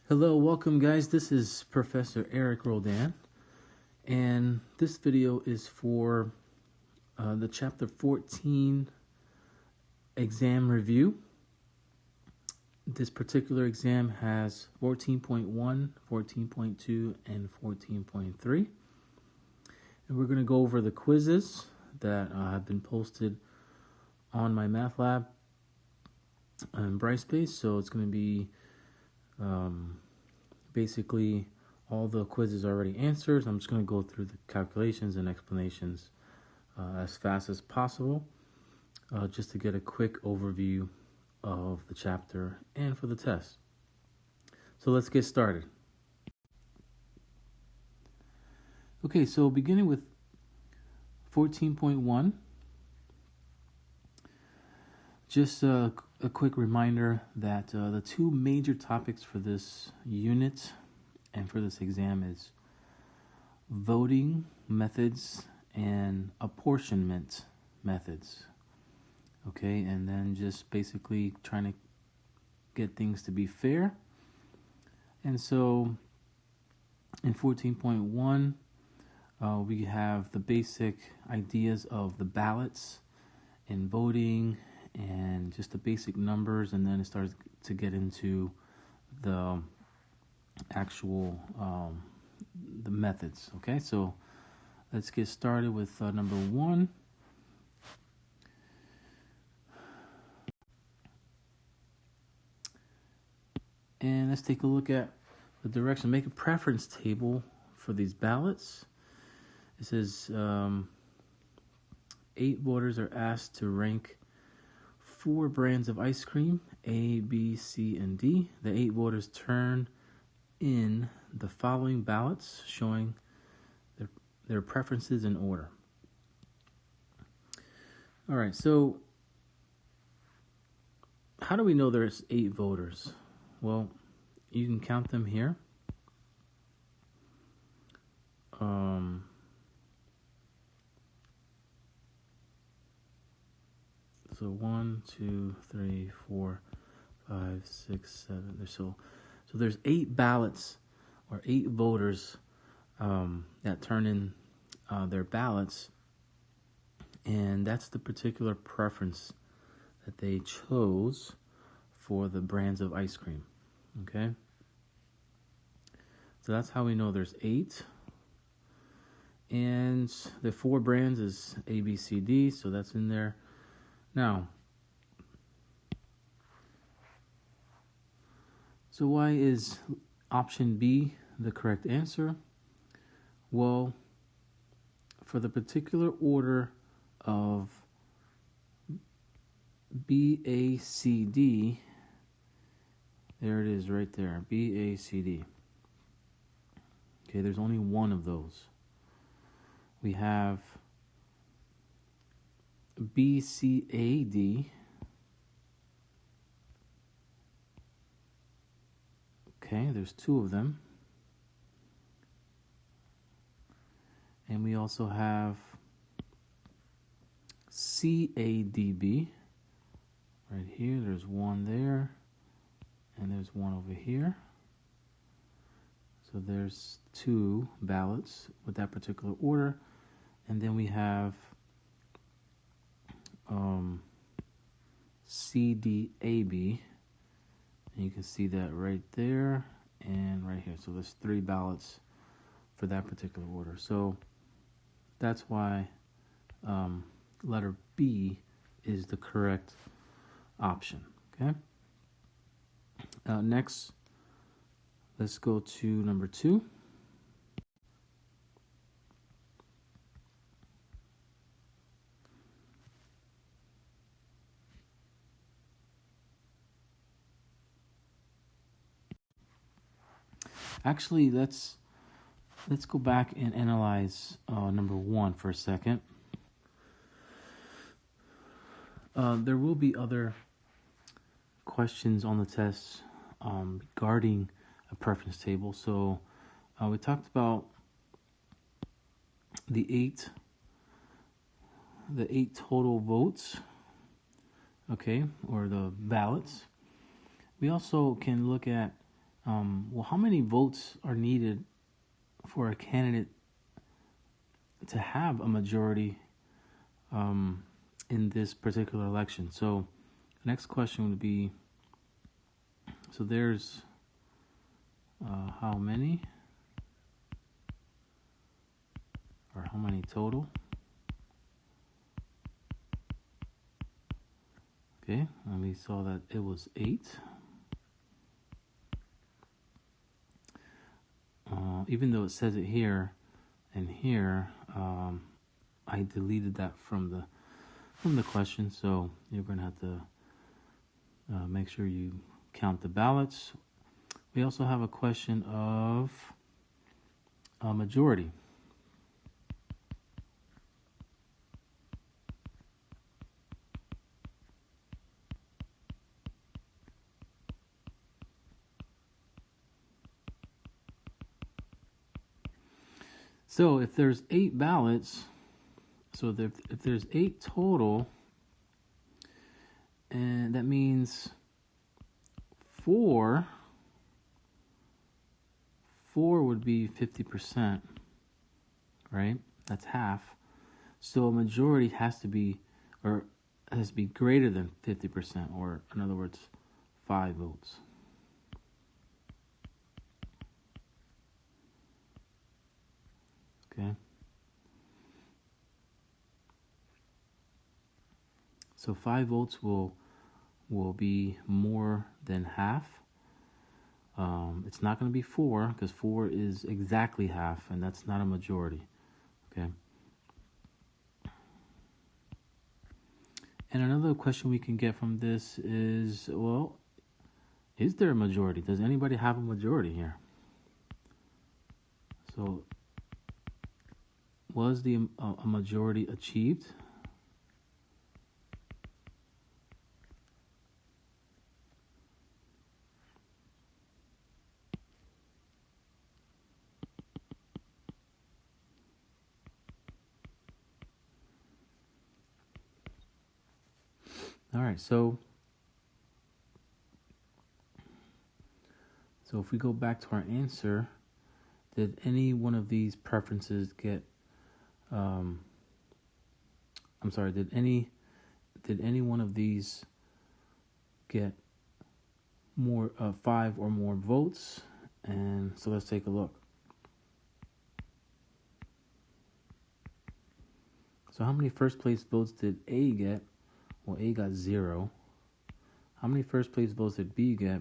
Hello, welcome guys. This is Professor Eric Roldan, and this video is for the Chapter 14 exam review. This particular exam has 14.1, 14.2, and 14.3. And we're going to go over the quizzes that have been posted on my math lab and Brightspace. So it's going to be basically all the quizzes already answered. I'm just going to go through the calculations and explanations as fast as possible, just to get a quick overview of the chapter and for the test. So let's get started. Okay, so beginning with 14.1, just a quick reminder that the two major topics for this unit and for this exam is voting methods and apportionment methods. Okay, and then just basically trying to get things to be fair. And so in 14.1, we have the basic ideas of the ballots and voting and just the basic numbers, and then it starts to get into the actual the methods. Okay, so let's get started with number one. And let's take a look at the direction. Make a preference table for these ballots. It says 8 voters are asked to rank 4 brands of ice cream, A, B, C, and D. The 8 voters turn in the following ballots showing their preferences in order. All right, so how do we know there's 8 voters? Well, you can count them here. So 1, 2, 3, 4, 5, 6, 7. So there's 8 ballots or 8 voters that turn in their ballots, and that's the particular preference that they chose for the brands of ice cream. Okay, so that's how we know there's 8. And the 4 brands is A, B, C, D, so that's in there. Now, so why is option B the correct answer? Well, for the particular order of B, A, C, D, there it is right there, B, A, C, D. Okay, there's only one of those. We have B, C, A, D. Okay, there's 2 of them. And we also have C, A, D, B. Right here, there's 1 there. And there's 1 over here. So there's 2 ballots with that particular order. And then we have C, D, A, B. And you can see that right there and right here. So there's 3 ballots for that particular order. So that's why letter B is the correct option. Okay. Next, let's go to number 2. Actually, let's go back and analyze number 1 for a second. There will be other questions on the test regarding a preference table. So we talked about the 8 total votes, okay, or the ballots. We also can look at Well, how many votes are needed for a candidate to have a majority in this particular election? So the next question would be, so there's how many, or how many total? Okay, and we saw that it was 8. Even though it says it here and here, I deleted that from the question, so you're going to have to make sure you count the ballots. We also have a question of a majority. So if there's 8 ballots, so if there's 8 total, and that means 4 would be 50%, right? That's half. So a majority has to be greater than 50%, or in other words, 5 votes. Okay. So 5 votes will be more than half. It's not going to be 4, because 4 is exactly half, and that's not a majority. Okay. And another question we can get from this is, well, is there a majority? Does anybody have a majority here? So, was a majority achieved? All right, so if we go back to our answer, did any one of these preferences get did any one of these get more 5 or more votes? And so let's take a look. So how many first place votes did A get? Well, A got 0. How many first place votes did B get?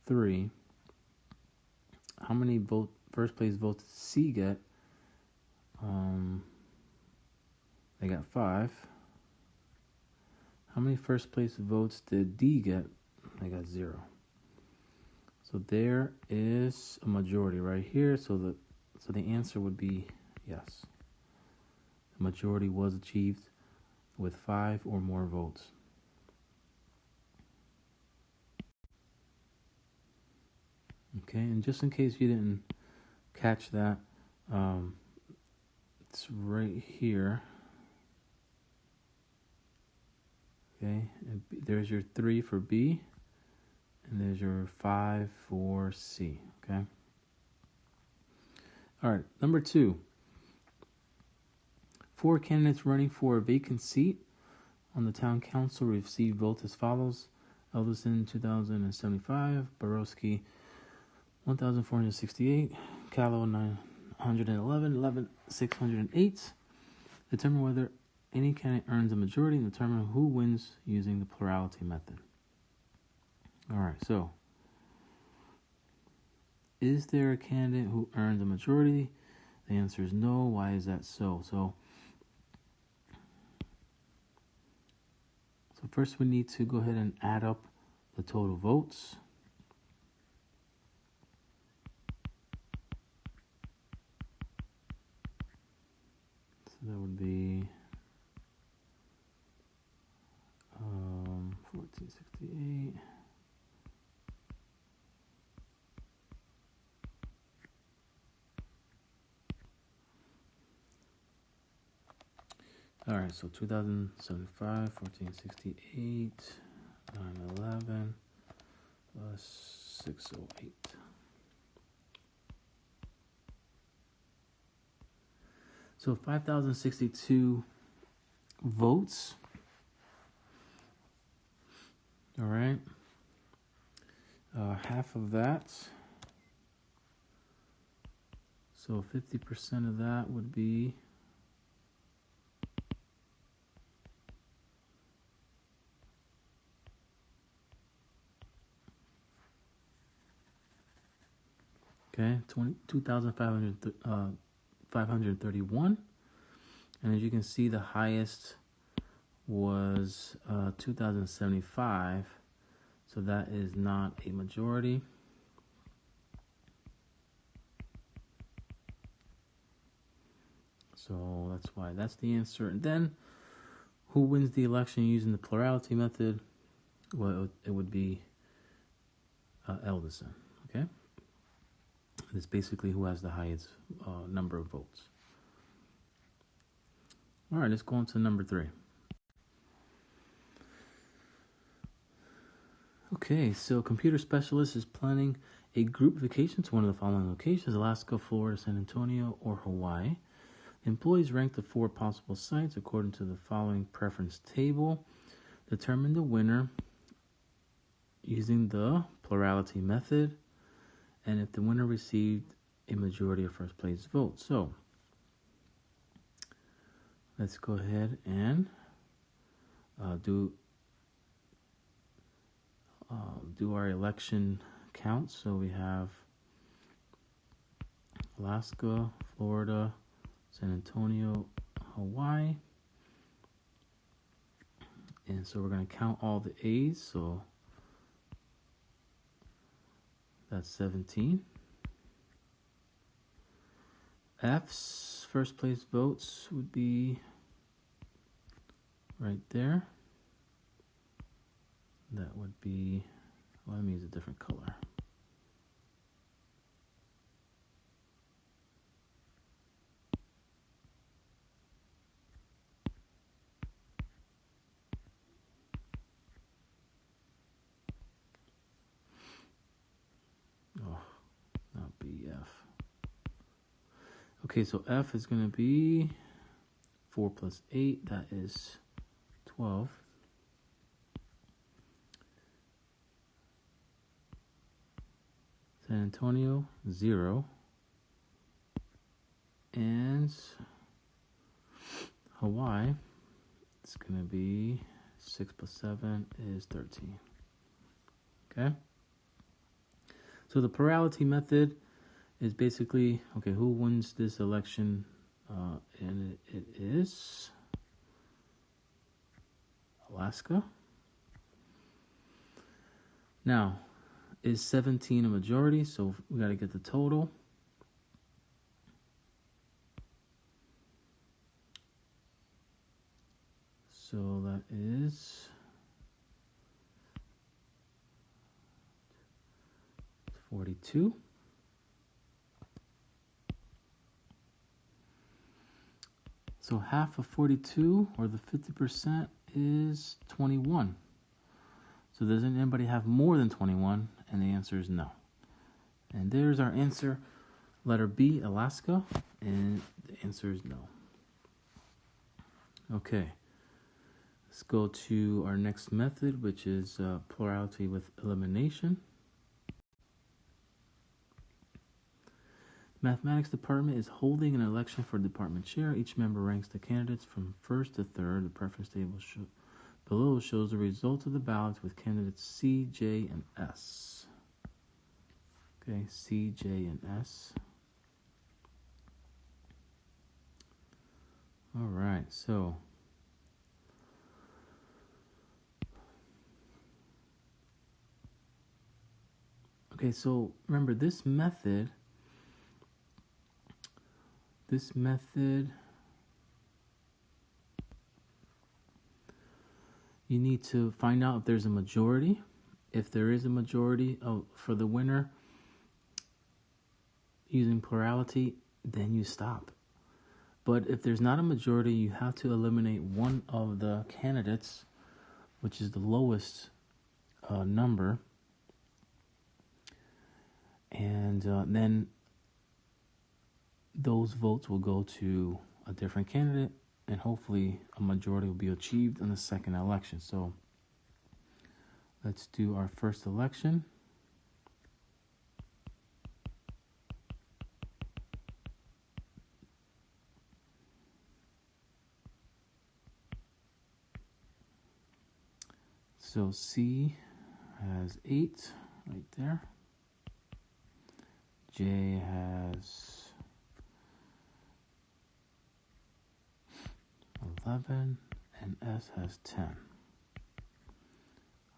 3. How many first place votes did C get? They got 5. How many first place votes did D get? They got 0. So there is a majority right here. So the answer would be yes. The majority was achieved with 5 or more votes. Okay, and just in case you didn't catch that, it's right here. Okay, and there's your 3 for B, and there's your 5 for C. Okay. All right, number 2. 4 candidates running for a vacant seat on the town council received votes as follows: Elderson 2,075, Borowski 1,468, Callow 911, 608. Determine whether any candidate earns a majority and determine who wins using the plurality method. All right, so is there a candidate who earns a majority? The answer is no. Why is that so? So first we need to go ahead and add up the total votes. So that would be 1468. All right, so 2075, 1468, 911, plus 608. So 5,062 votes. All right. Half of that. So 50% of that would be okay, 2,531. And as you can see, the highest was 2,075. So that is not a majority. So that's why that's the answer. And then, who wins the election using the plurality method? Well, it would be Eldison. Okay, it's basically who has the highest number of votes. All right, let's go on to number 3. Okay, so computer specialist is planning a group vacation to one of the following locations: Alaska, Florida, San Antonio, or Hawaii. Employees rank the 4 possible sites according to the following preference table. Determine the winner using the plurality method, and if the winner received a majority of first place votes. So let's go ahead and do our election count. So we have Alaska, Florida, San Antonio, Hawaii. And so we're going to count all the A's. So that's 17. F's first place votes would be right there. That would be, well, let me use a different color. Oh, not BF. Okay, so F is going to be 4 plus 8. That is 12. San Antonio, 0. And Hawaii, it's going to be 6 plus 7 is 13. Okay? So the plurality method is basically, okay, who wins this election? And it is Alaska. Now, is 17 a majority? So we got to get the total. So that is 42. So half of 42, or the 50%, is 21. So does anybody have more than 21? And the answer is no. And there's our answer. Letter B, Alaska. And the answer is no. Okay. Let's go to our next method, which is plurality with elimination. Mathematics department is holding an election for department chair. Each member ranks the candidates from first to third. The preference table below shows the results of the ballots with candidates C, J, and S. Okay, C, J, and S. All right, so okay, so remember this method, you need to find out if there's a majority. If there is a majority for the winner using plurality, then you stop. But if there's not a majority, you have to eliminate one of the candidates, which is the lowest number. And then those votes will go to a different candidate, and hopefully a majority will be achieved in the second election. So let's do our first election. So C has 8 right there. J has 11, and S has 10.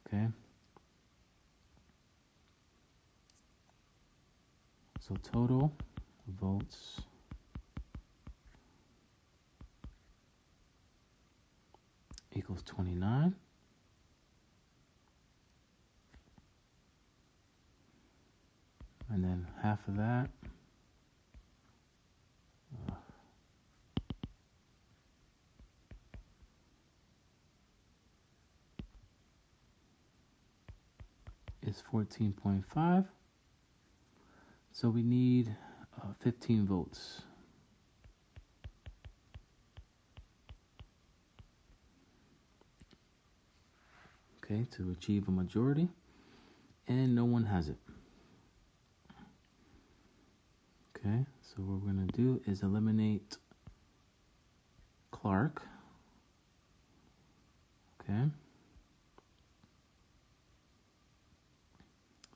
Okay. So total votes equals 29. And then half of that is 14.5. So we need 15 votes. Okay, to achieve a majority. And no one has it. Okay, so what we're going to do is eliminate Clark. Okay.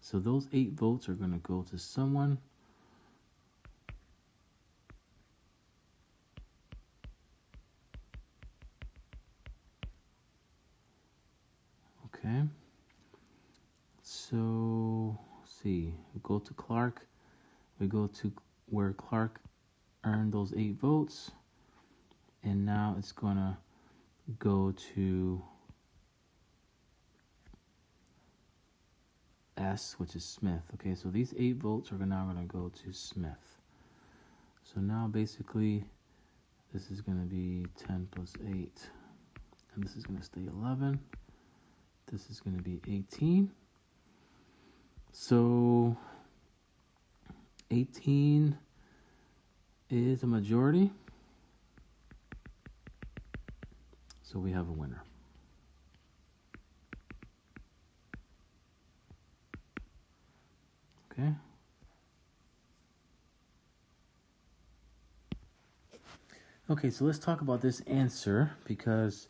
So those 8 votes are going to go to someone. Okay. So, let's see. We go to Clark. We go to where Clark earned those 8 votes. And now it's going to go to S, which is Smith. Okay, so these 8 votes are now going to go to Smith. So now basically this is going to be 10 plus 8. And this is going to stay 11. This is going to be 18. So 18 is a majority. So we have a winner. Okay. Okay, so let's talk about this answer, because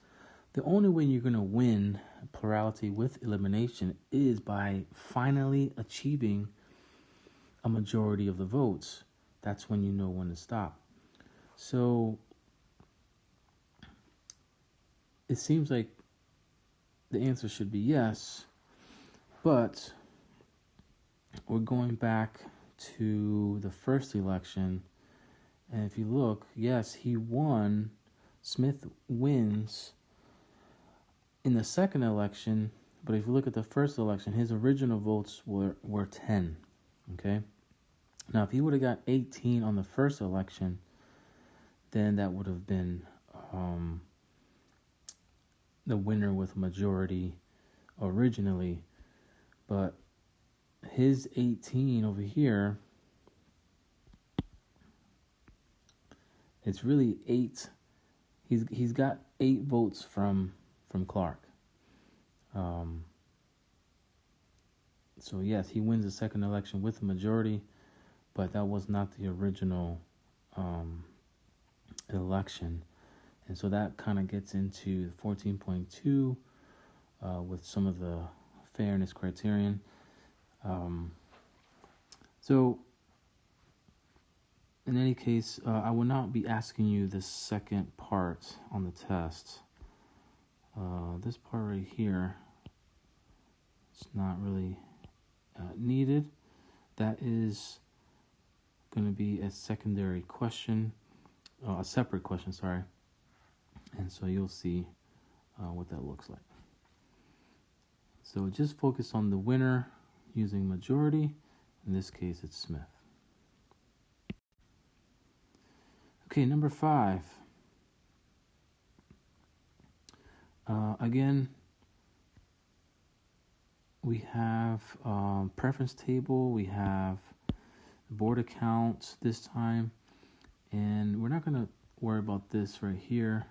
the only way you're going to win plurality with elimination is by finally achieving a majority of the votes. That's when you know when to stop. So it seems like the answer should be yes, but we're going back to the first election, and if you look, yes, he won. Smith wins in the second election, but if you look at the first election, his original votes were 10. Okay. Now, if he would have got 18 on the first election, then that would have been the winner with majority originally. But his 18 over here, it's really 8. He's got 8 votes from Clark. So yes, he wins the second election with a majority, but that was not the original election. And so that kind of gets into 14.2 with some of the fairness criterion. So in any case, I will not be asking you the second part on the test. This part right here, it's not really needed. That is going to be a secondary question, a separate question, sorry. And so you'll see what that looks like. So just focus on the winner using majority. In this case, it's Smith. Okay, number 5. Again, we have preference table. We have board account this time, and we're not going to worry about this right here.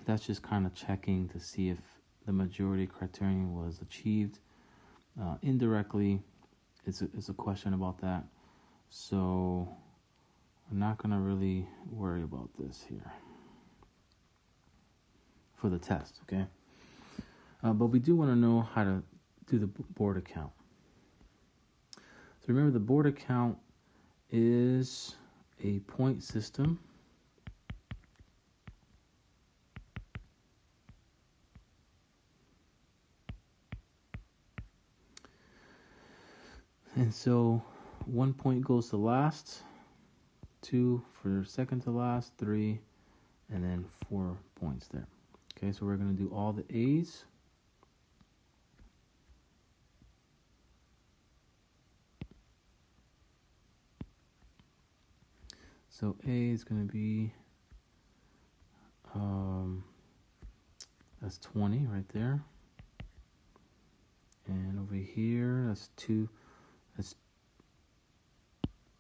That's just kind of checking to see if the majority criterion was achieved. Indirectly, it's a question about that. So we're not going to really worry about this here for the test, okay? But we do want to know how to do the board account. So remember, the board account is a point system. And so 1 point goes to last, 2 for second to last, 3, and then 4 points there. Okay, so we're going to do all the A's. So A is going to be, that's 20 right there. And over here, that's 2.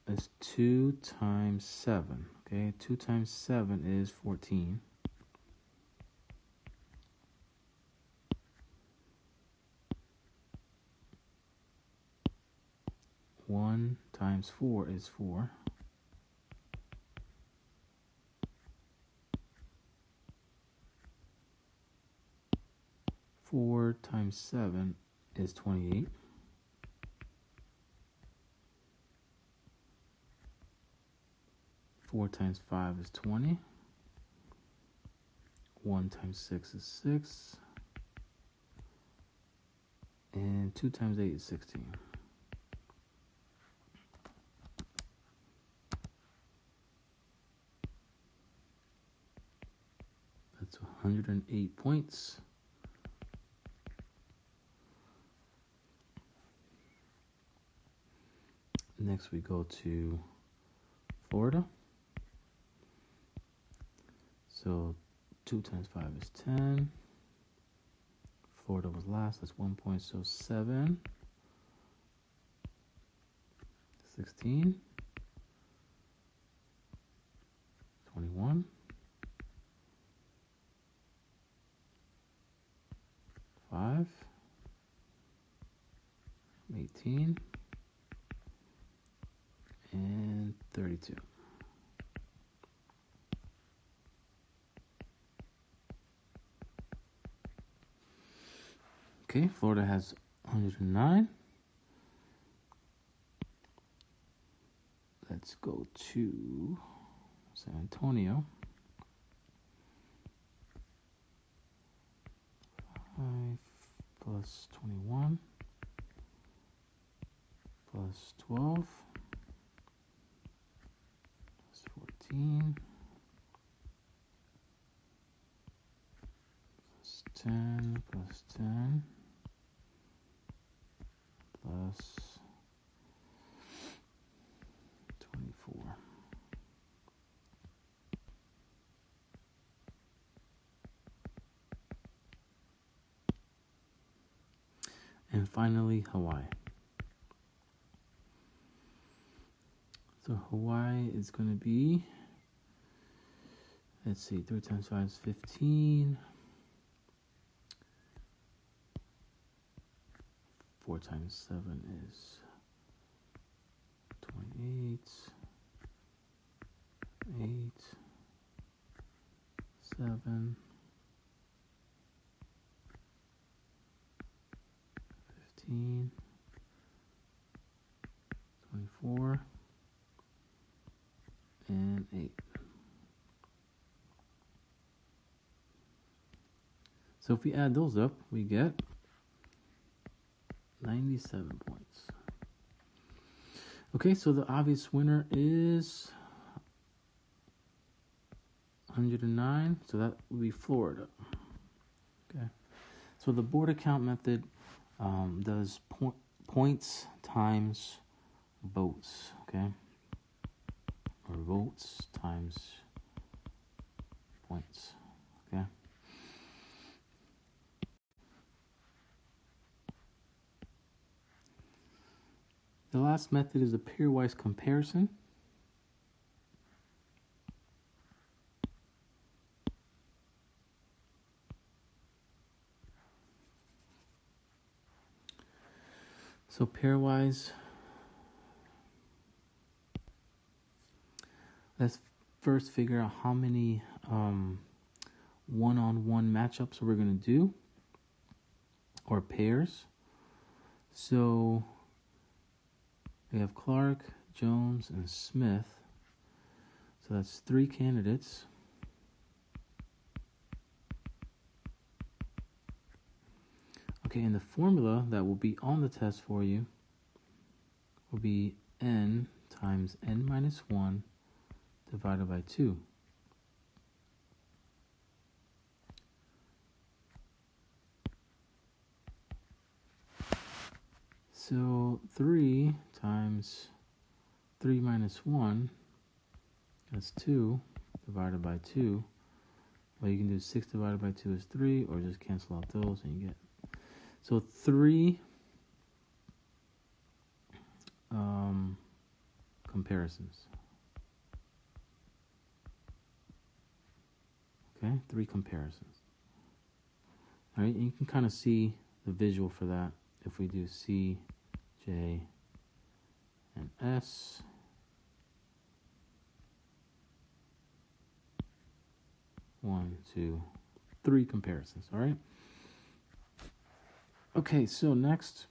That's 2 times 7. Okay, 2 times 7 is 14. 1 times 4 is 4. 4 times 7 is 28. 4 times 5 is 20. 1 times 6 is 6. And 2 times 8 is 16. That's 108 points. Next we go to Florida. So 2 times 5 is 10. Florida was last, that's 1 point, so 7. 16. 21. 5. 18. And 32. Okay, Florida has 109. Let's go to San Antonio. 5 plus 21 plus 12 plus 14 plus 10 plus 10 plus 24. And finally, Hawaii. So Hawaii is going to be, let's see, 3 times 5 is 15. 4 times 7 is 28. 8. 7. 15. 24. And 8. So if we add those up, we get 97 points. Okay, so the obvious winner is 109, so that would be Florida. Okay, so the board account method does points times votes, okay? Or votes times points, okay? The last method is a pairwise comparison. So pairwise, let's first figure out how many one-on-one matchups we're going to do, or pairs. So we have Clark, Jones, and Smith. So that's 3 candidates. Okay, and the formula that will be on the test for you will be n times n minus 1 divided by 2. So 3 times 3 minus 1, that's 2 divided by 2. Well, you can do 6 divided by 2 is 3, or just cancel out those and you get. So 3 comparisons. Okay, 3 comparisons. All right, and you can kind of see the visual for that if we do C, J, and S. One, two, 3 comparisons, all right? Okay, so next,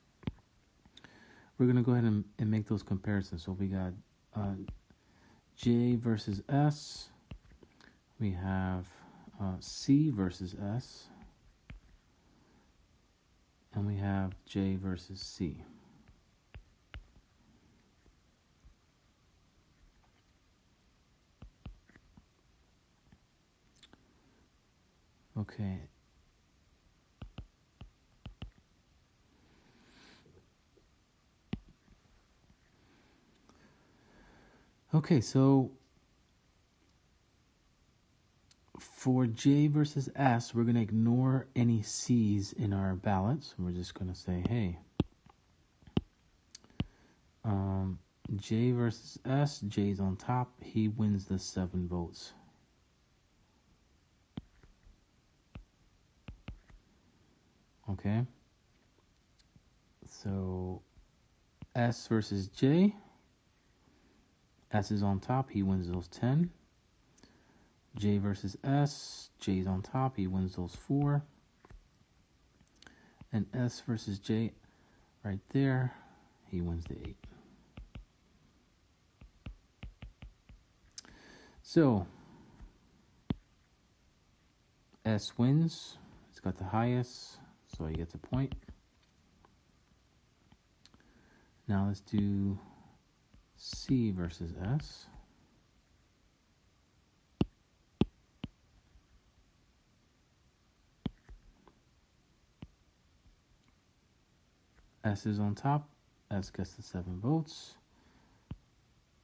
we're going to go ahead and make those comparisons. So we got J versus S. We have C versus S. And we have J versus C. Okay. Okay, so for J versus S, we're going to ignore any C's in our ballots. We're just going to say, hey, J versus S, J's on top. He wins the 7 votes. Okay. So S versus J. S is on top. He wins those 10. J versus S. J's on top. He wins those 4. And S versus J right there. He wins the 8. So S wins. It's got the highest, so he gets a point. Now let's do C versus S. S is on top. S gets the 7 votes.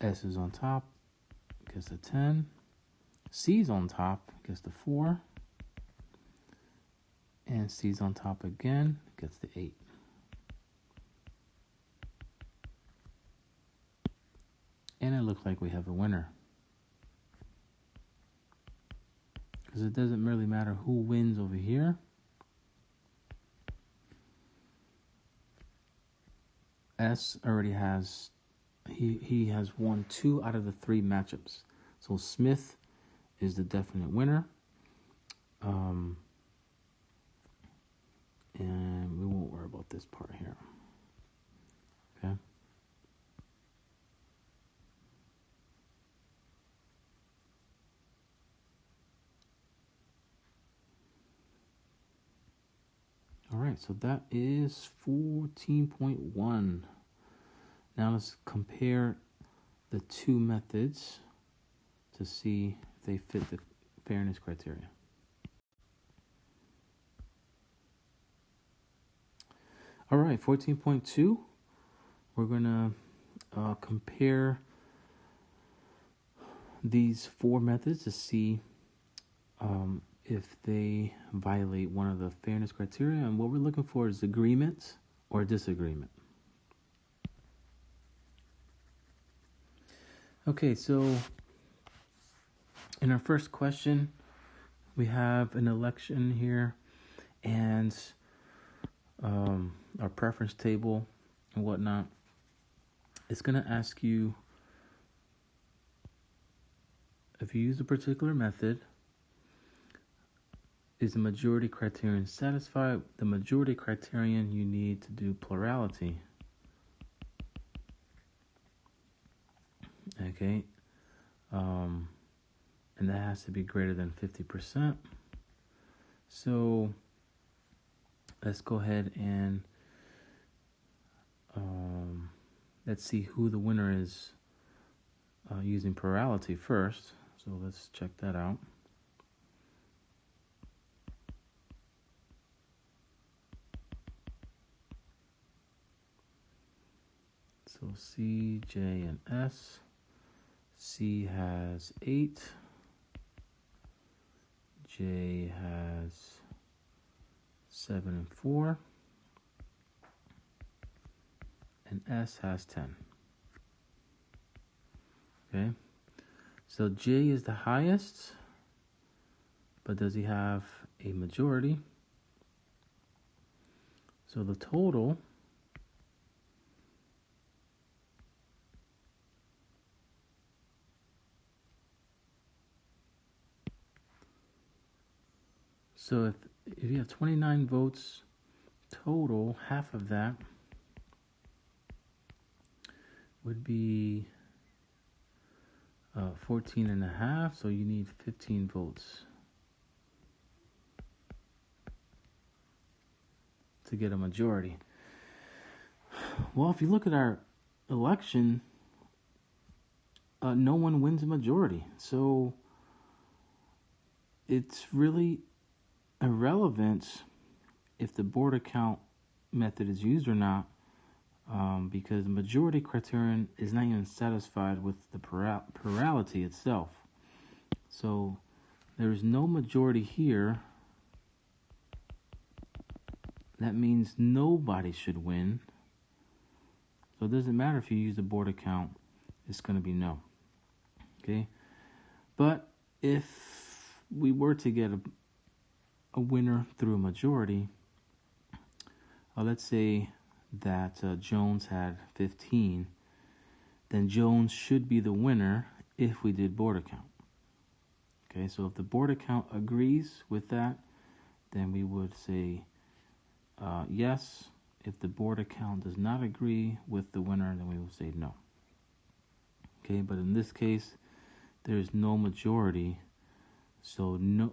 S is on top. Gets the 10. C's on top. Gets the 4. And C's on top again. Gets the 8. And it looks like we have a winner. Because it doesn't really matter who wins over here. S already has, he has won 2 out of the 3 matchups. So Smith is the definite winner. And we won't worry about this part here. Okay. All right, so that is 14.1. Now let's compare the 2 methods to see if they fit the fairness criteria. All right, 14.2, we're going to compare these 4 methods to see if they violate one of the fairness criteria. And what we're looking for is agreement or disagreement. Okay, so in our first question, we have an election here and our preference table and whatnot. It's going to ask you if you use a particular method, is the majority criterion satisfied? The majority criterion, you need to do plurality. Okay. And that has to be greater than 50%. So let's go ahead and let's see who the winner is using plurality first. So let's check that out. So C, J, and S. C has 8. J has 7 and 4. And S has 10. Okay. So J is the highest, but does he have a majority? So the total so if you have 29 votes total, half of that would be 14 and a half, so you need 15 votes to get a majority. Well, if you look at our election, no one wins a majority, so it's really irrelevant if the border count method is used or not, because the majority criterion is not even satisfied with the plurality itself. So there is no majority here. That means nobody should win. So it doesn't matter if you use the border count, it's going to be no. Okay? But if we were to get a winner through a majority, let's say that Jones had 15, then Jones should be the winner if we did border count. Okay, so if the border count agrees with that, then we would say yes. If the border count does not agree with the winner, then we will say no. Okay, but in this case, there is no majority, so no,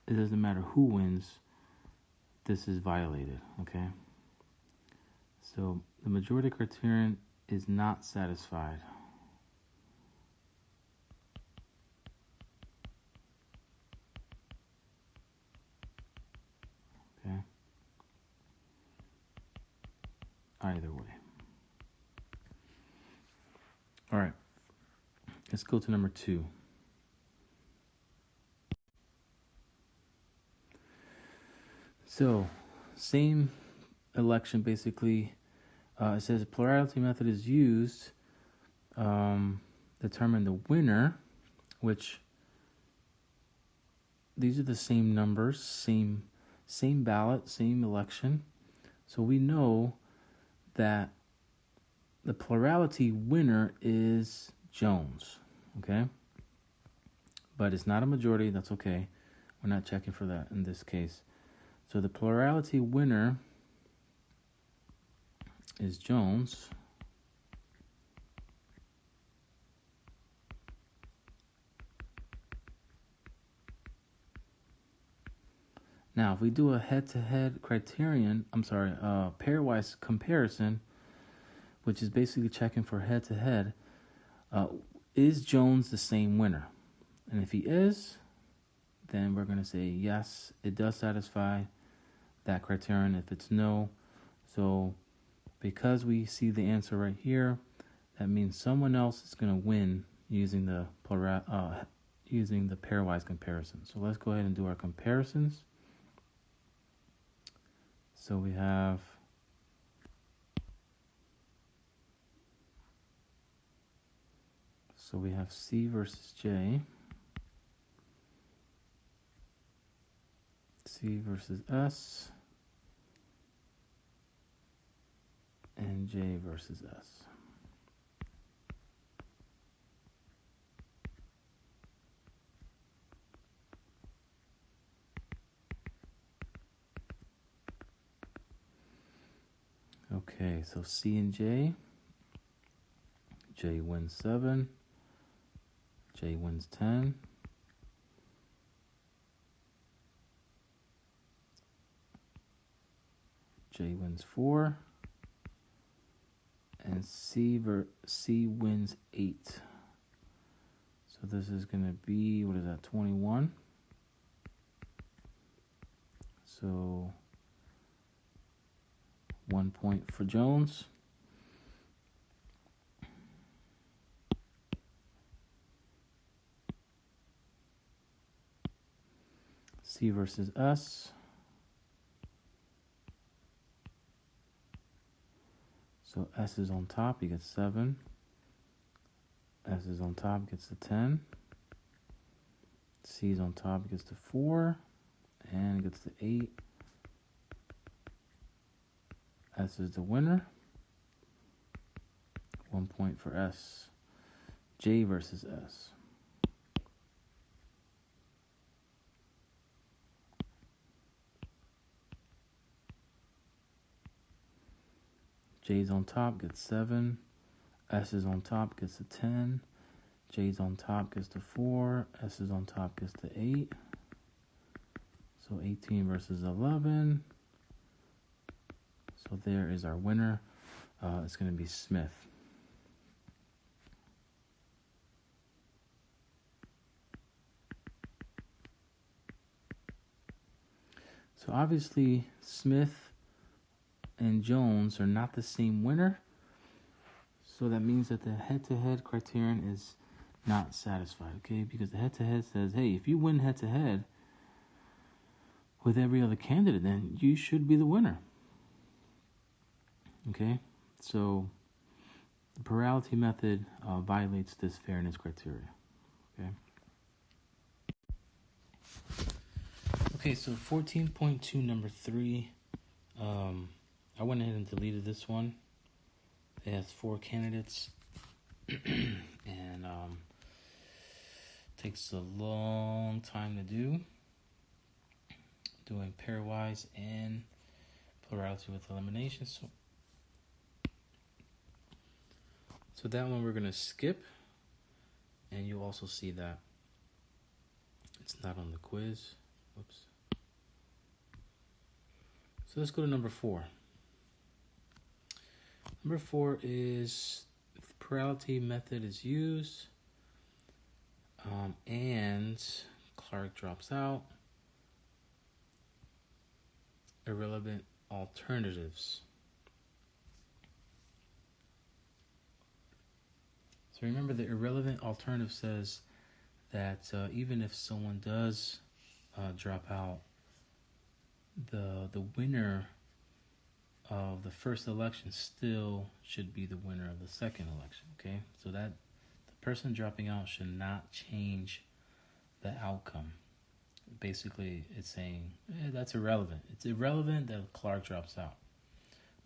it doesn't matter who wins, this is violated. Okay, so the majority criterion is not satisfied. Okay, either way. All right, let's go to number 2. So, same election basically. It says a plurality method is used determine the winner, which these are the same numbers, same ballot, same election. So we know that the plurality winner is Jones, okay? But it's not a majority, that's okay. We're not checking for that in this case. So the plurality winner is Jones. Now, if we do a head-to-head criterion, pairwise comparison, which is basically checking for head-to-head, is Jones the same winner? And if he is, then we're going to say yes, it does satisfy that criterion. If it's no, so because we see the answer right here, that means someone else is going to win using the pairwise comparison. So let's go ahead and do our comparisons. So we have So we have C versus J, C versus S, and J versus S. Okay, so C and J. J wins 7. J wins 10. J wins 4. And C wins 8. So this is going to be, what is that, 21? So 1 point for Jones. C versus S. So S is on top, he gets 7. S is on top, gets the 10. C is on top, gets the 4. And gets the 8. S is the winner. 1 point for S. J versus S. J's on top, gets 7. S is on top, gets the 10. J's on top, gets the 4. S is on top, gets the 8. So 18 versus 11. So there is our winner. It's going to be Smith. So obviously Smith and Jones are not the same winner. So that means that the head-to-head criterion is not satisfied, okay? Because the head-to-head says, hey, if you win head-to-head with every other candidate, then you should be the winner. Okay? So the plurality method violates this fairness criteria. Okay? Okay, so 14.2, number 3. I went ahead and deleted this one. It has 4 candidates. And takes a long time to do. Doing pairwise and plurality with elimination. So that one we're going to skip. And you'll also see that it's not on the quiz. Oops. So let's go to number 4. Number 4 is if the plurality method is used and Clark drops out, irrelevant alternatives. So remember, the irrelevant alternative says that even if someone does drop out, the winner of the first election still should be the winner of the second election, okay? So that the person dropping out should not change the outcome. Basically, it's saying, that's irrelevant. It's irrelevant that Clark drops out.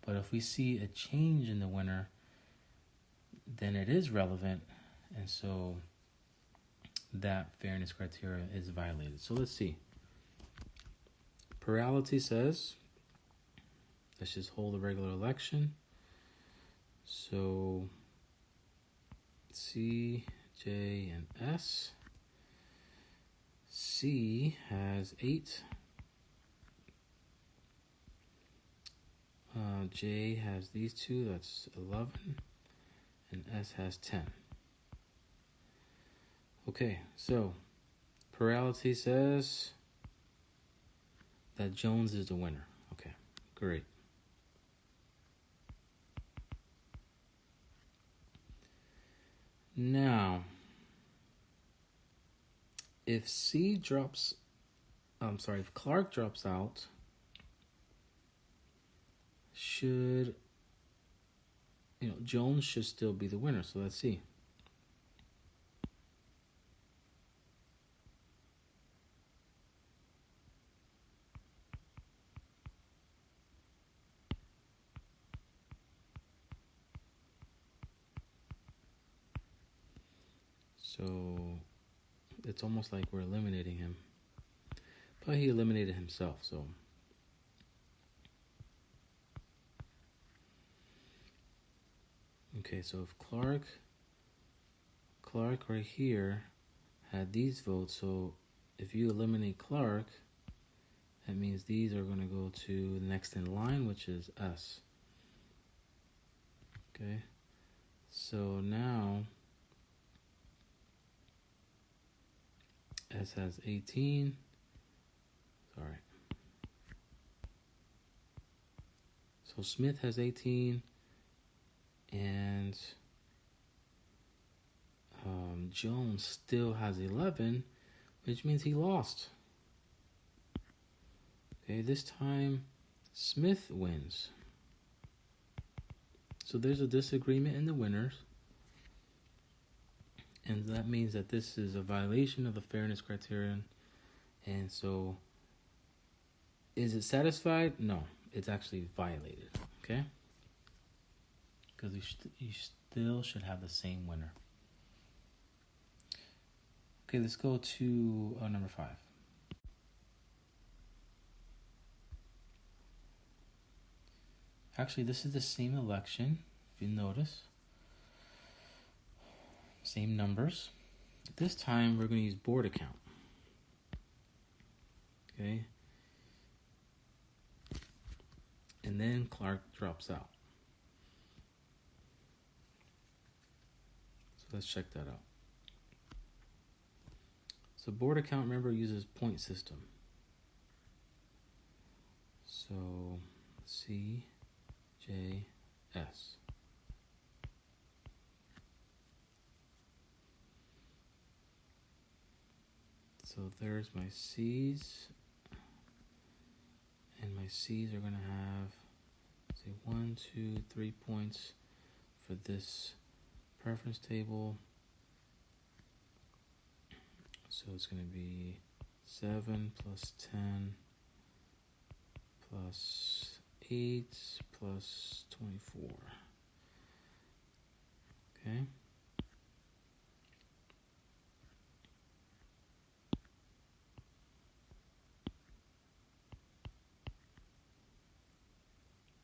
But if we see a change in the winner, then it is relevant, and so that fairness criteria is violated. So let's see. Plurality says, let's just hold a regular election. So C, J, and S. C has 8. J has these 2, that's 11. And S has 10. Okay, so plurality says that Jones is the winner. Okay, great. Now, if if Clark drops out, Jones should still be the winner. So let's see. So it's almost like we're eliminating him. But he eliminated himself, so. Okay, so if Clark right here had these votes, so if you eliminate Clark, that means these are going to go to the next in line, which is S. Okay, so now S has 18. Sorry. So Smith has 18, and Jones still has 11, which means he lost. Okay, this time Smith wins. So there's a disagreement in the winners, and that means that this is a violation of the fairness criterion. And so, is it satisfied? No, it's actually violated. Okay, because you still should have the same winner. Okay, let's go to number 5. Actually, this is the same election, if you notice. Same numbers. This time, we're going to use board account. Okay. And then Clark drops out. So let's check that out. So board account, remember, uses point system. So C, J, S. So there's my C's. And my C's are going to have, say, 1, 2, 3 points for this preference table. So it's going to be 7 plus 10 plus 8 plus 24. Okay.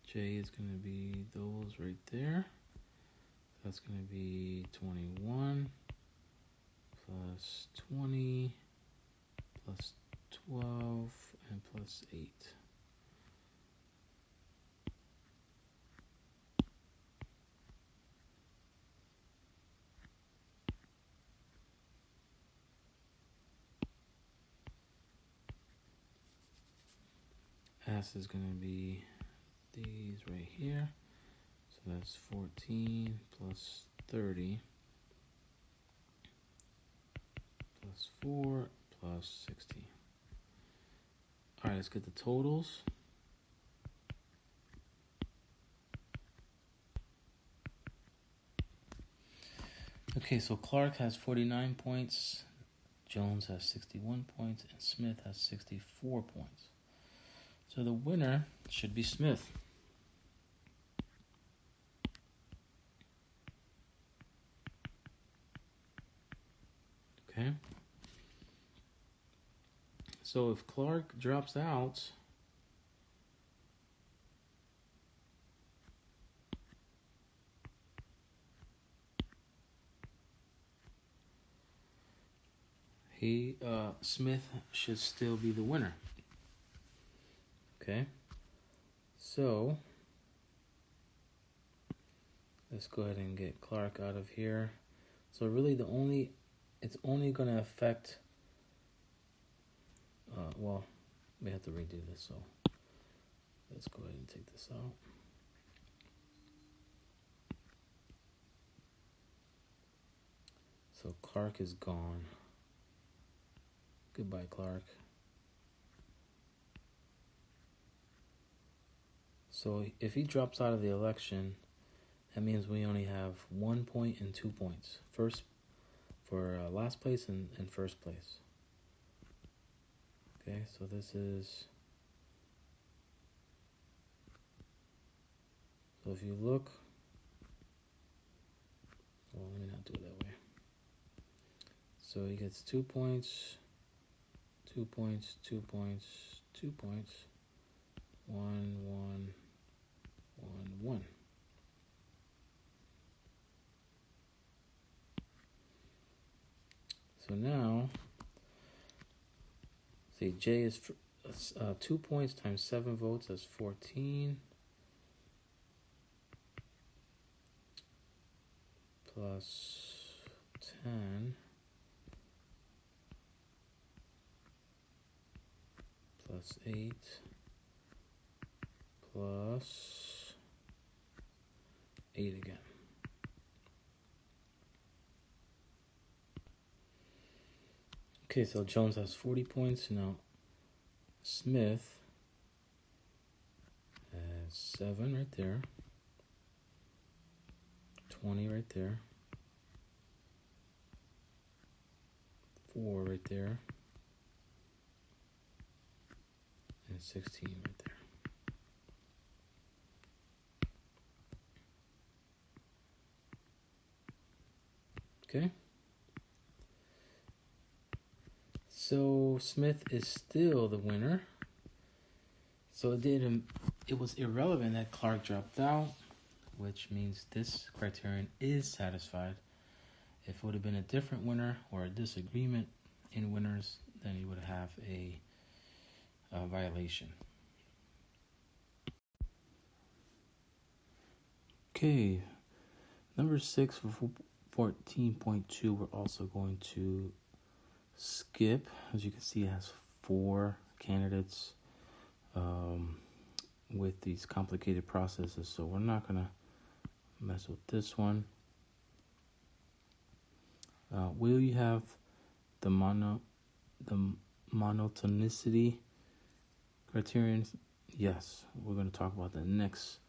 J is going to be those right there. That's going to be 21 plus 20 plus 12 and plus 8. S is going to be these right here. So that's 14 plus 30 plus 4 plus 16. All right, let's get the totals. Okay, so Clark has 49 points, Jones has 61 points, and Smith has 64 points. So the winner should be Smith. Okay. So if Clark drops out, Smith should still be the winner. Okay. So let's go ahead and get Clark out of here. So really it's only going to affect, well, we have to redo this, so let's go ahead and take this out. So Clark is gone. Goodbye, Clark. So if he drops out of the election, that means we only have 1 point and 2 points. First for last place and first place. Okay, so this is... So if you look... Well, let me not do it that way. So he gets 2 points, 2 points, 2 points, 2 points, 1, 1, 1, 1. So now, say J is 2 points times 7 votes, that's 14. Plus 10 plus 8 plus 8 again. Okay, so Jones has 40 points. Now Smith has 7 right there, 20 right there, 4 right there, and 16 right there. Okay. So Smith is still the winner. So it was irrelevant that Clark dropped out, which means this criterion is satisfied. If it would have been a different winner or a disagreement in winners, then you would have a violation. Okay, number 6 for 14.2, we're also going to skip. As you can see, it has 4 candidates with these complicated processes, so we're not going to mess with this one. Will you have the monotonicity criterion? Yes, we're going to talk about the next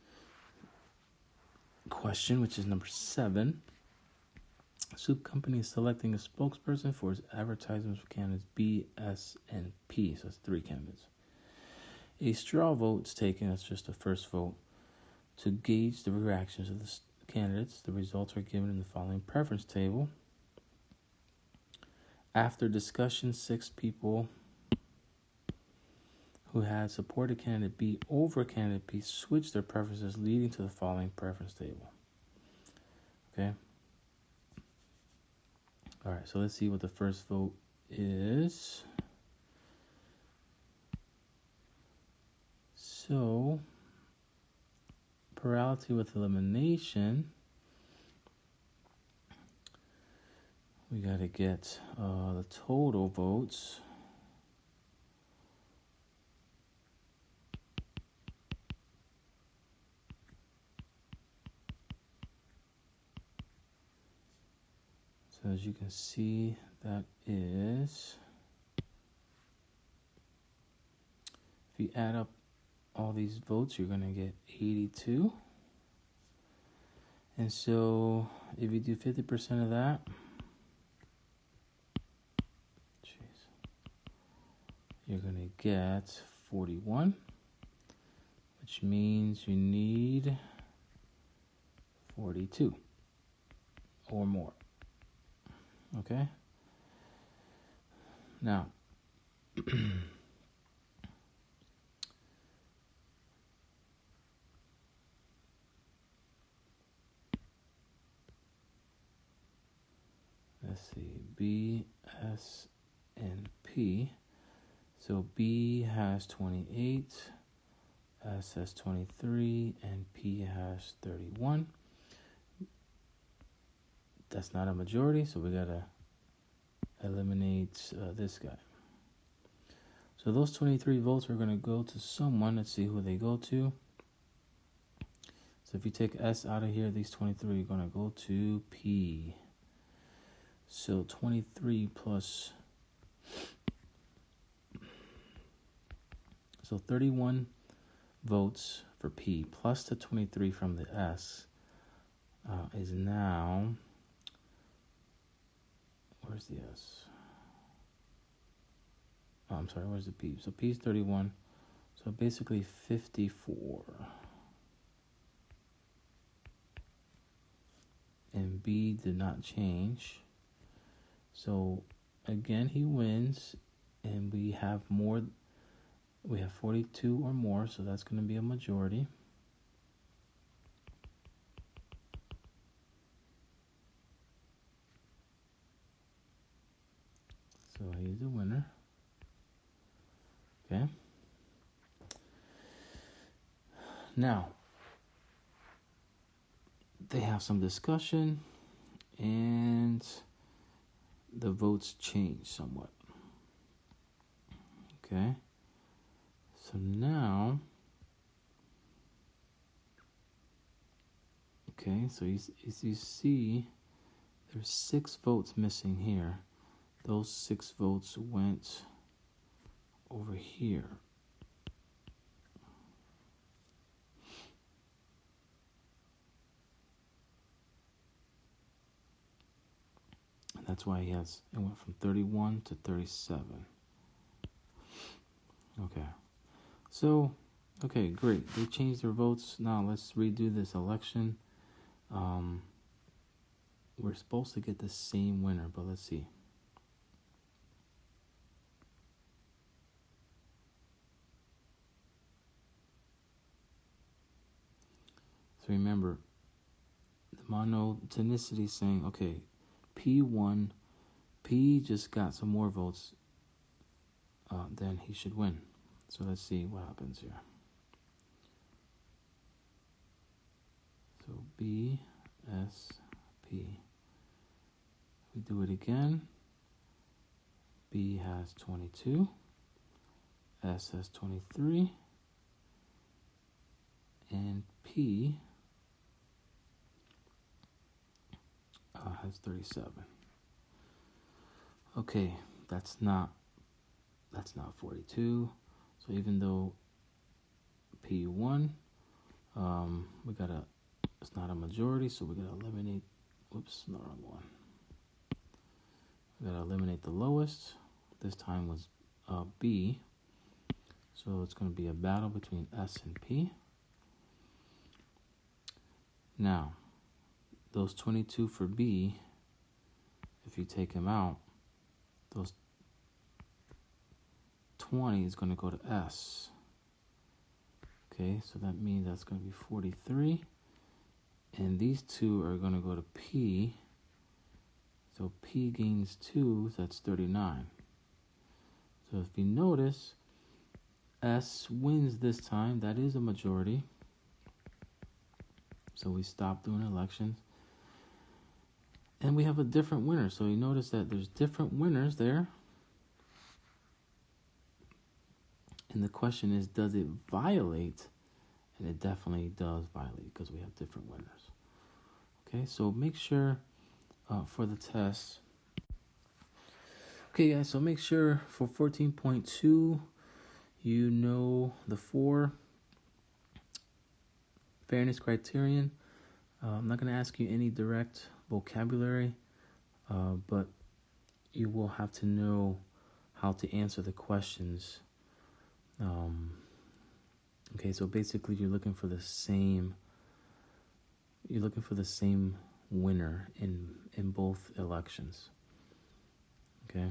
question, which is number 7. A soup company is selecting a spokesperson for its advertisements for candidates B, S, and P. So that's 3 candidates. A straw vote is taken, that's just the first vote, to gauge the reactions of the candidates. The results are given in the following preference table. After discussion, 6 people who had supported candidate B over candidate P switched their preferences, leading to the following preference table. Okay. All right, so let's see what the first vote is. So, plurality with elimination, we got to get the total votes. So as you can see, that is, if you add up all these votes, you're going to get 82. And so if you do 50% of that, you're going to get 41, which means you need 42 or more. Okay? Now, let's see, B, S, and P. So B has 28, S has 23, and P has 31. That's not a majority, so we gotta eliminate this guy. So those 23 votes are gonna go to someone. Let's see who they go to. So if you take S out of here, these 23 are gonna go to P. So 23 plus, so 31 votes for P plus the 23 from the S is now, where's the S? Oh, I'm sorry, where's the P? So P is 31, so basically 54. And B did not change. So again, he wins, and we have 42 or more, so that's going to be a majority. So he's the winner. Okay. Now, they have some discussion, and the votes change somewhat. Okay. So now, so as you see, there's 6 votes missing here. Those 6 votes went over here. And that's why it went from 31 to 37. Okay. So, okay, great. They changed their votes. Now let's redo this election. We're supposed to get the same winner, but let's see. So remember, the monotonicity is saying, okay, P won. P just got some more votes. Then he should win. So let's see what happens here. So B, S, P. We do it again. B has 22. S has 23. And P has 37. Okay, that's not 42. So even though P won, it's not a majority, so we gotta eliminate. Whoops, the wrong one. We gotta eliminate the lowest. This time was B. So it's gonna be a battle between S and P. Now, those 22 for B, if you take him out, those 20 is going to go to S. Okay, so that means that's going to be 43. And these 2 are going to go to P. So P gains 2, so that's 39. So if you notice, S wins this time. That is a majority. So we stop doing elections. And we have a different winner. So you notice that there's different winners there. And the question is, does it violate? And it definitely does violate because we have different winners. Okay, so make sure for the test. Okay, guys, so make sure for 14.2, you know the 4 fairness criterion. I'm not going to ask you any direct vocabulary, but you will have to know how to answer the questions. Okay, so basically you're looking for the same winner in both elections. Okay,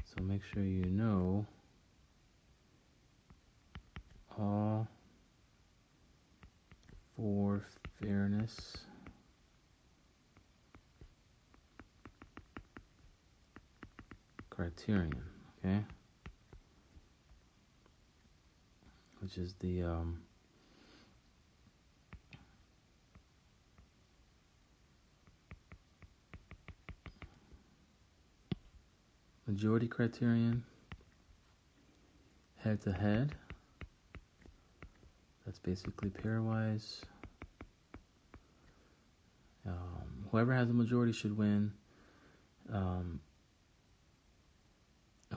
so make sure you know all 4 fairness criterion, okay, which is the majority criterion, head-to-head, that's basically pairwise. Whoever has a majority should win.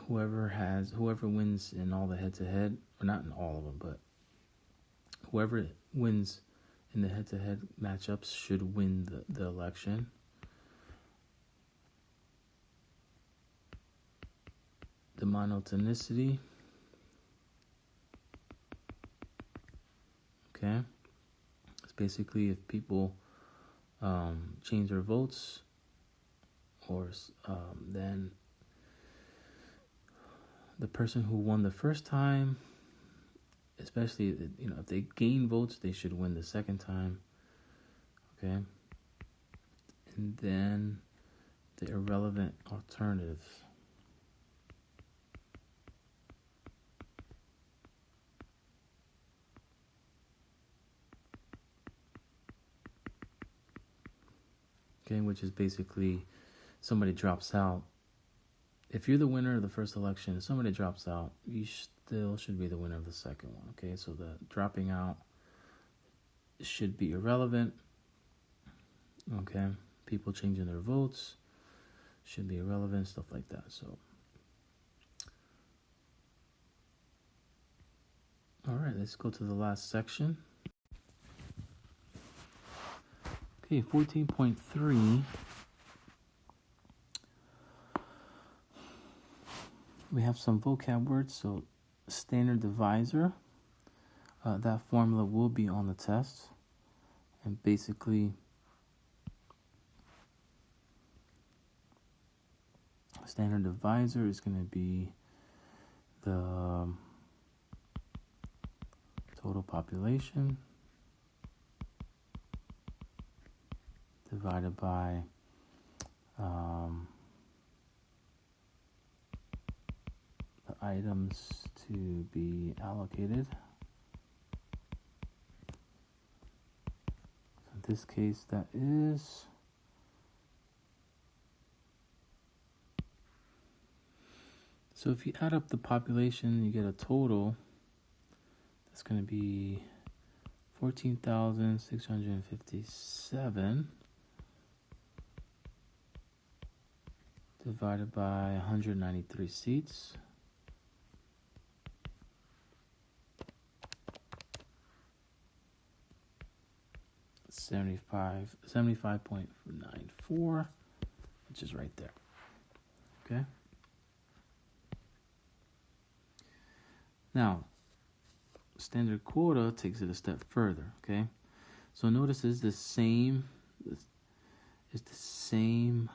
Whoever wins in all the head-to-head, or not in all of them, but whoever wins in the head-to-head matchups should win the election. The monotonicity, okay, it's basically if people change their votes, or then the person who won the first time, especially if they gain votes, they should win the second time. Okay, and then the irrelevant alternatives. Okay, which is basically somebody drops out. If you're the winner of the first election, if somebody drops out, you still should be the winner of the second one. Okay, so the dropping out should be irrelevant. Okay, people changing their votes should be irrelevant, stuff like that. So, all right, let's go to the last section. Okay, 14.3. We have some vocab words. So, standard divisor. That formula will be on the test. And basically, standard divisor is going to be the total population divided by the items to be allocated. So in this case, that is so if you add up the population, you get a total that's going to be 14,657 divided by 193 seats. It's 75.94, which is right there. Okay. Now, standard quota takes it a step further. Okay. So notice it's the same. It's the same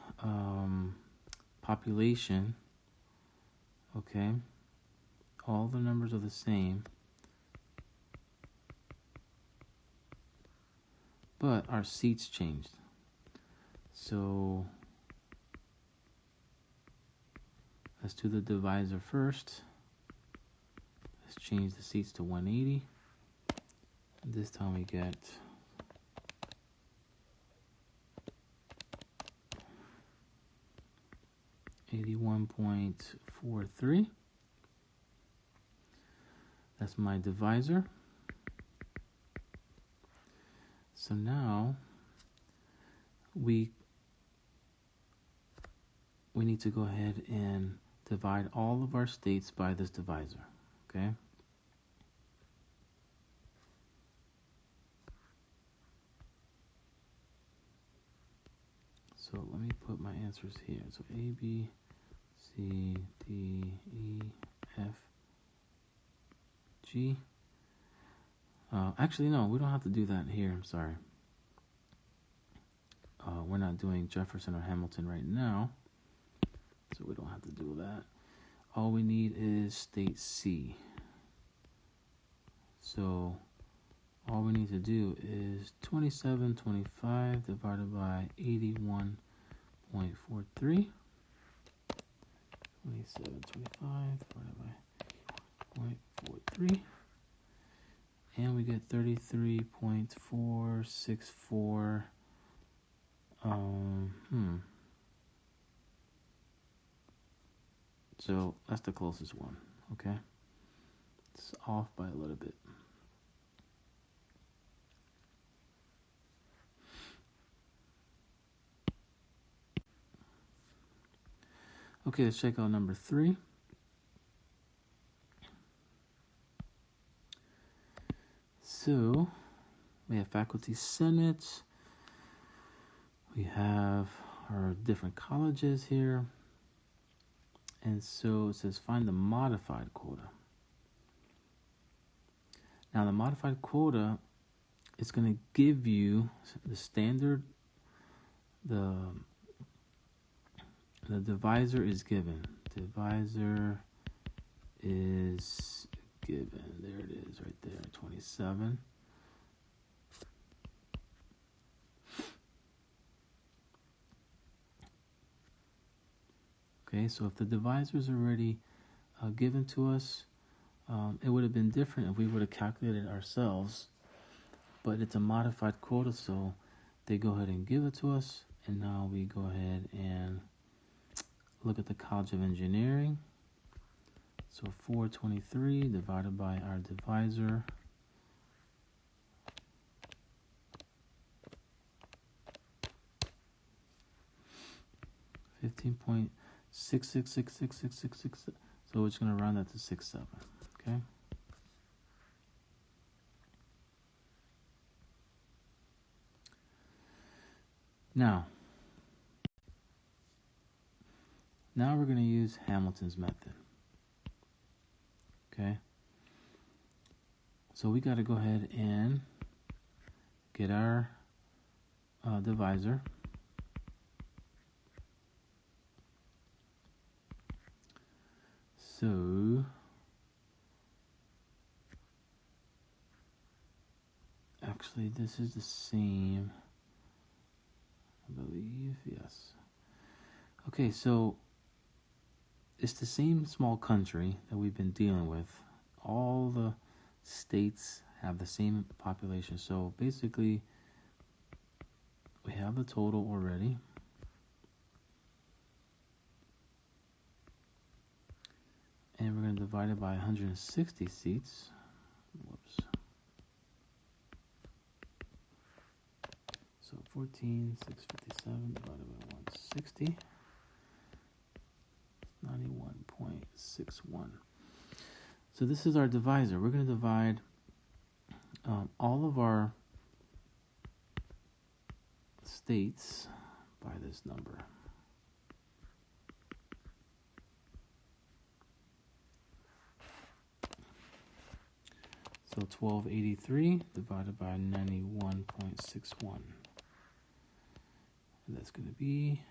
population. Okay. All the numbers are the same. But our seats changed. So let's do the divisor first. Let's change the seats to 180. And this time we get 81.43. That's my divisor. So now we need to go ahead and divide all of our states by this divisor, okay? So let me put my answers here. So A, B, C, D, E, F, G. Actually, no, we don't have to do that here. I'm sorry. We're not doing Jefferson or Hamilton right now, so we don't have to do that. All we need is state C. So all we need to do is 2725 divided by 81.43. 2725 divided by 0.43. And we get 33.464. So that's the closest one, okay? It's off by a little bit. Okay, let's check out number 3. So we have faculty senate. We have our different colleges here. And so it says find the modified quota. Now the modified quota is going to give you the standard the divisor is given. Divisor is given. There it is, right there, 27. Okay, so if the divisor is already given to us, it would have been different if we would have calculated it ourselves, but it's a modified quota, so they go ahead and give it to us, and now we go ahead and look at the College of Engineering. So 423 divided by our divisor, 15.66666666. So we're just going to round that to 67. Okay. Now we're going to use Hamilton's method. Okay. So we got to go ahead and get our divisor. So actually this is the same, I believe, yes. Okay, so it's the same small country that we've been dealing with. All the states have the same population. So basically, we have the total already. And we're going to divide it by 160 seats. Whoops. So 14,657 divided by 160. 91.61. So this is our divisor. We're going to divide all of our states by this number. So 1283 divided by 91.61. And that's going to be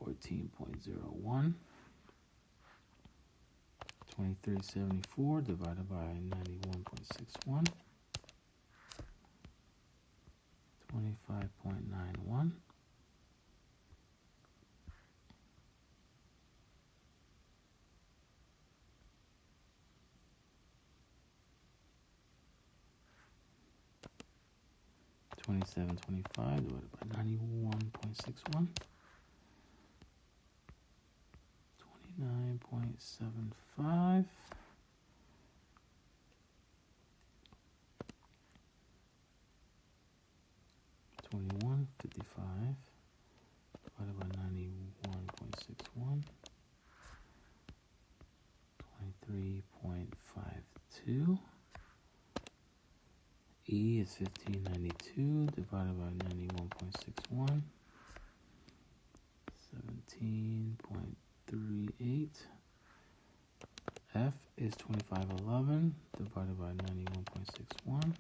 14.01. 2374 divided by 91.61. 25.91. $27.25 divided by 91.61. 29.75. 21.55 divided by 91.61. 23.52. E is 1592 divided by 91.61. 17.38. F is 2511 divided by 91.61.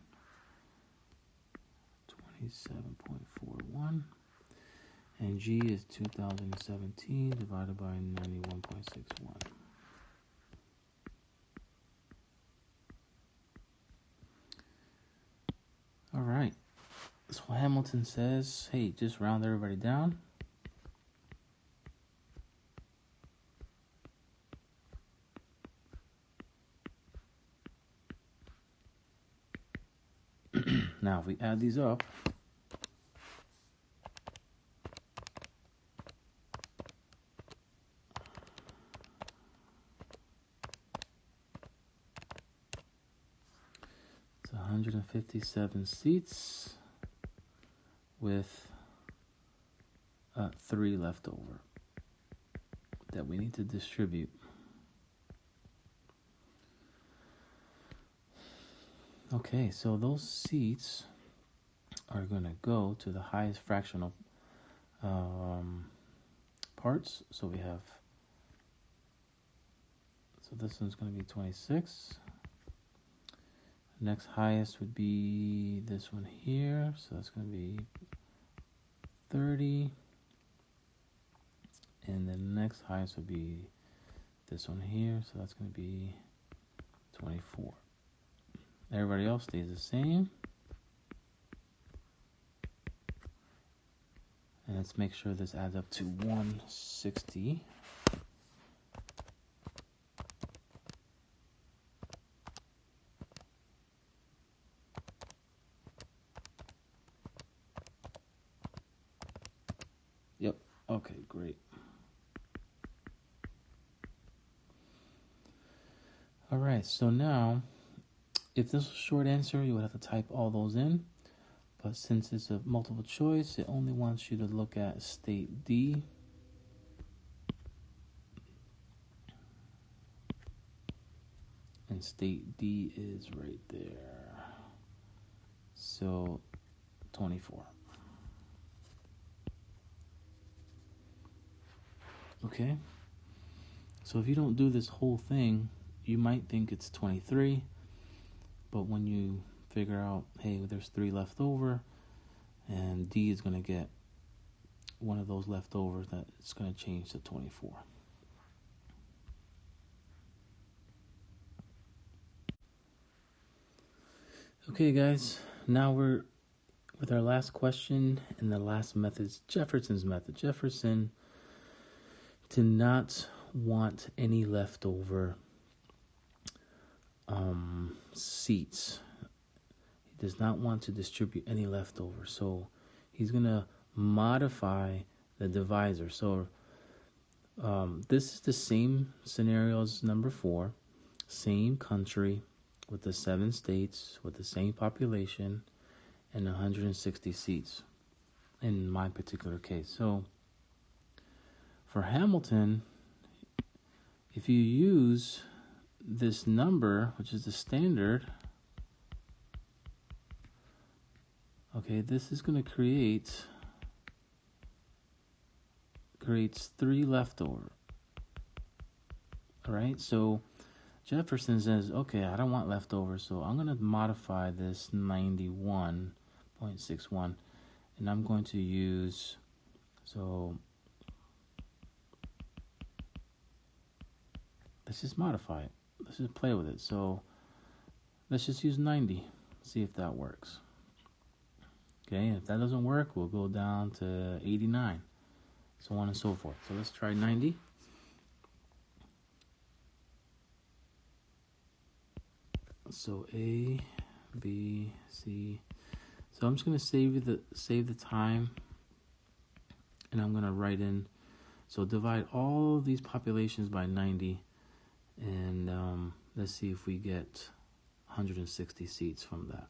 27.41. And G is 2017 divided by 91.61. All right. So Hamilton says, hey, just round everybody down. Now, if we add these up, it's 157 seats with 3 left over that we need to distribute. Okay, so those seats are going to go to the highest fractional parts. So we have, so this one's going to be 26. Next highest would be this one here, so that's going to be 30. And then the next highest would be this one here, so that's going to be 24. Everybody else stays the same. And let's make sure this adds up to 160. Yep. Okay, great. All right, so now, if this was a short answer, you would have to type all those in. But since it's a multiple choice, it only wants you to look at state D. And state D is right there. So 24. Okay. So if you don't do this whole thing, you might think it's 23. But when you figure out, hey, there's 3 left over, and D is going to get one of those left over, that it's going to change to 24. Okay, guys, now we're with our last question, and the last method is Jefferson's method. Jefferson did not want any leftover seats. He does not want to distribute any leftover, so he's going to modify the divisor. So this is the same scenario as number 4, same country with the 7 states with the same population and 160 seats in my particular case. So for Hamilton, if you use this number, which is the standard, okay, this is going to creates 3 leftover. All right, so Jefferson says, okay, I don't want leftovers, so I'm going to modify this 91.61, and I'm going to use, so let's just modify it. Let's just play with it. So let's just use 90, see if that works. Okay, if that doesn't work, we'll go down to 89, so on and so forth. So let's try 90. So A, B, C. So I'm just going to save the time, and I'm going to write in. So divide all these populations by 90, and let's see if we get 160 seats from that.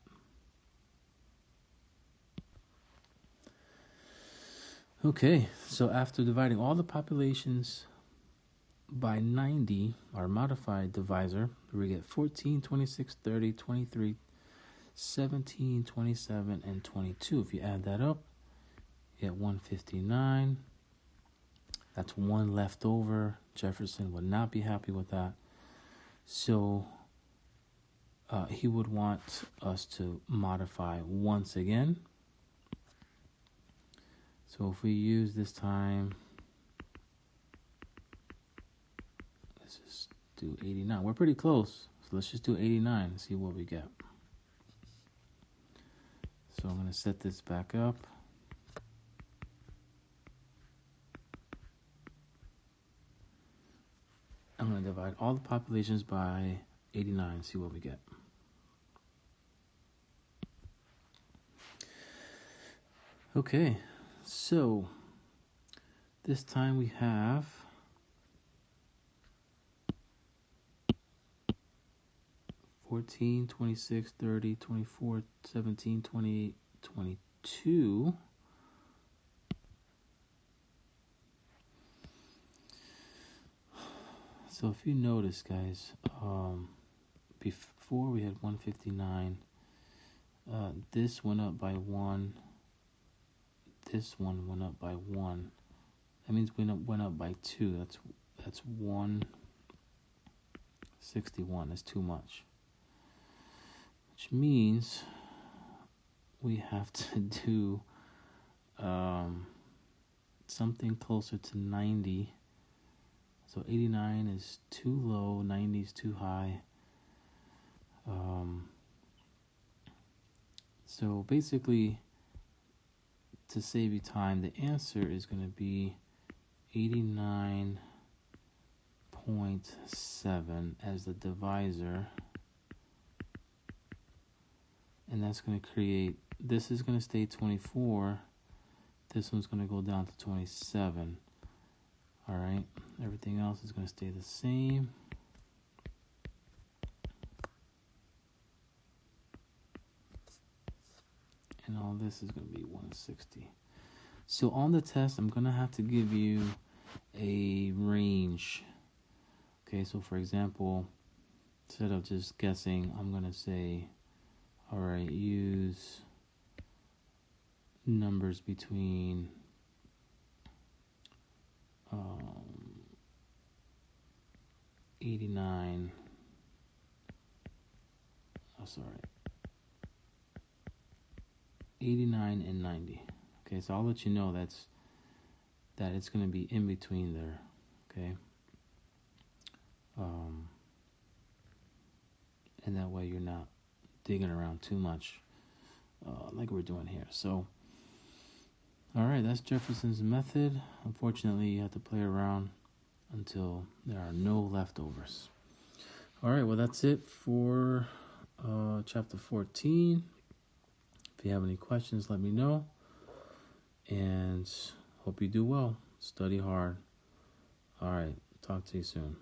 Okay, so after dividing all the populations by 90, our modified divisor, we get 14, 26, 30, 23, 17, 27, and 22. If you add that up, you get 159. That's 1 left over. Jefferson would not be happy with that. So he would want us to modify once again. So if we use this time, let's just do 89. We're pretty close, so let's just do 89 and see what we get. So I'm going to set this back up. I'm going to divide all the populations by 89 and see what we get. Okay, so this time we have 14, 26, 30, 24, 17, 28, 22. So if you notice, guys, before we had 159, this went up by 1. This one went up by 1. That means we went up by 2. That's 161. That's too much. which means we have to do something closer to 90. So 89 is too low, 90 is too high. So basically, to save you time, the answer is going to be 89.7 as the divisor. And that's going to create, this is going to stay 24. This one's going to go down to 27. All right. Everything else is going to stay the same. And all this is going to be 160. So on the test, I'm going to have to give you a range. Okay, so for example, instead of just guessing, I'm going to say, all right, use numbers between 89, 89 and 90. Okay, so I'll let you know that it's going to be in between there. Okay, and that way you're not digging around too much like we're doing here. So all right, that's Jefferson's method. Unfortunately, you have to play around until there are no leftovers. All right, well, that's it for chapter 14. If you have any questions, let me know. And hope you do well. Study hard. All right, talk to you soon.